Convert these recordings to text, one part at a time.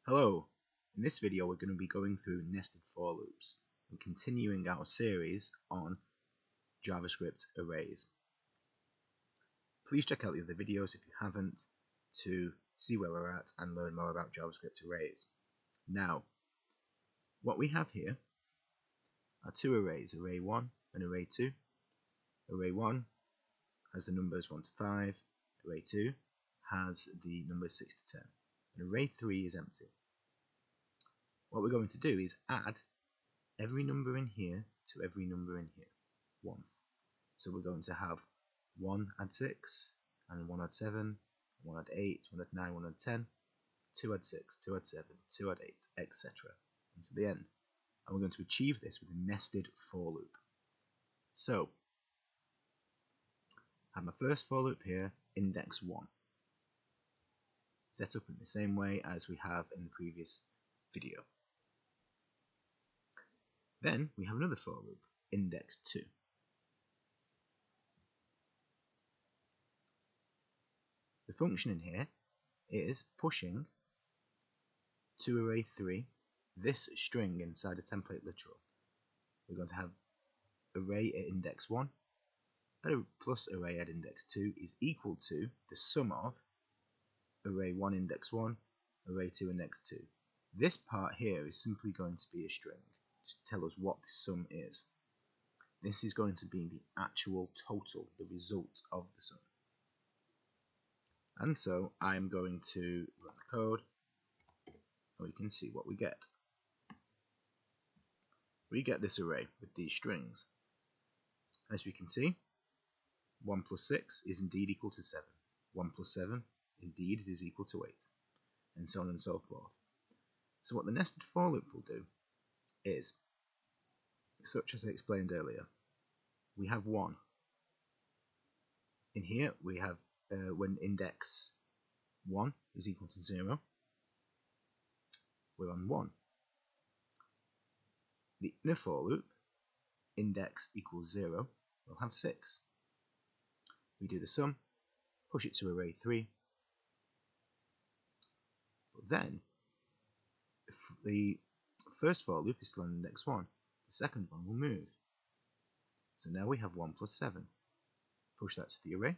Hello, in this video we're going to be going through nested for loops and continuing our series on JavaScript arrays. Please check out the other videos if you haven't to see where we're at and learn more about JavaScript arrays. Now, what we have here are two arrays, array 1 and array 2. Array 1 has the numbers 1 to 5, array 2 has the numbers 6 to 10, and array 3 is empty. What we're going to do is add every number in here to every number in here once. So we're going to have 1 add 6, and 1 add 7, 1 add 8, 1 add 9, 1 add 10, 2 add 6, 2 add 7, 2 add 8, etc. until the end. And we're going to achieve this with a nested for loop. So, I have my first for loop here, index 1. Set up in the same way as we have in the previous video. Then we have another for loop, index 2. The function in here is pushing to array 3 this string inside a template literal. We're going to have array at index 1 plus array at index 2 is equal to the sum of array 1 index 1, array 2 index 2. This part here is simply going to be a string, just to tell us what the sum is. This is going to be the actual total, the result of the sum. And so I'm going to run the code, and we can see what we get. We get this array with these strings. As we can see, 1 plus 6 is indeed equal to 7. 1 plus 7 indeed is equal to 8. And so on and so forth. So what the nested for loop will do is, such as I explained earlier, we have 1. In here we have when index 1 is equal to 0, we're on 1. The inner for loop, index equals 0, we'll have 6. We do the sum, push it to array 3, but then if the first for loop is still on index 1, the second one will move. So now we have 1 plus 7. Push that to the array.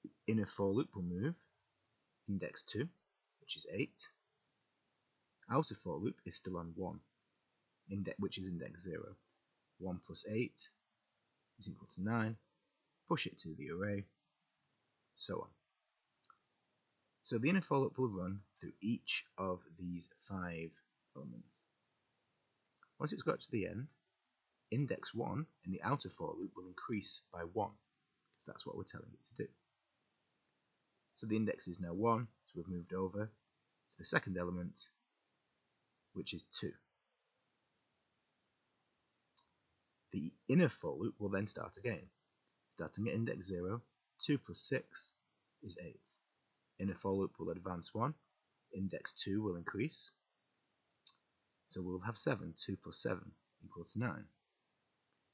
The inner for loop will move, index 2, which is 8. Outer for loop is still on 1, which is index 0. 1 plus 8 is equal to 9. Push it to the array, so on. So the inner for loop will run through each of these 5 elements. Once it's got to the end, index 1 in the outer for loop will increase by 1, because that's what we're telling it to do. So the index is now 1, so we've moved over to the second element, which is 2. The inner for loop will then start again. Starting at index 0, 2 plus 6 is 8. Inner for loop will advance 1, index 2 will increase, so we'll have 7, 2 plus 7 equals 9.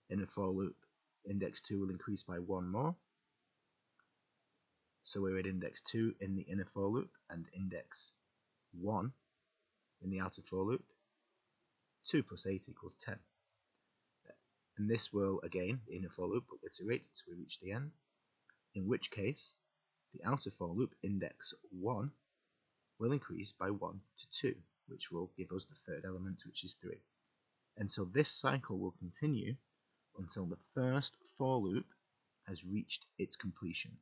Inner for loop, index 2 will increase by 1 more, so we're at index 2 in the inner for loop, and index 1 in the outer for loop. 2 plus 8 equals 10. And this will, again, the inner for loop will iterate until we reach the end, in which case the outer for loop, index 1, will increase by 1 to 2, which will give us the third element, which is 3. And so this cycle will continue until the first for loop has reached its completion,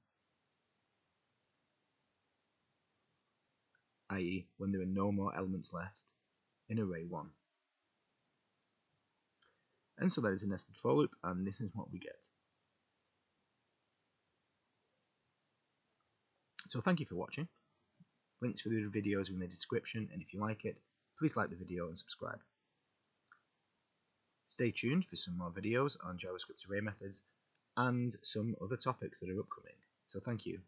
i.e. when there are no more elements left in array 1. And so that is a nested for loop, and this is what we get. So thank you for watching. Links for the other videos are in the description, and if you like it, please like the video and subscribe. Stay tuned for some more videos on JavaScript array methods and some other topics that are upcoming. So thank you.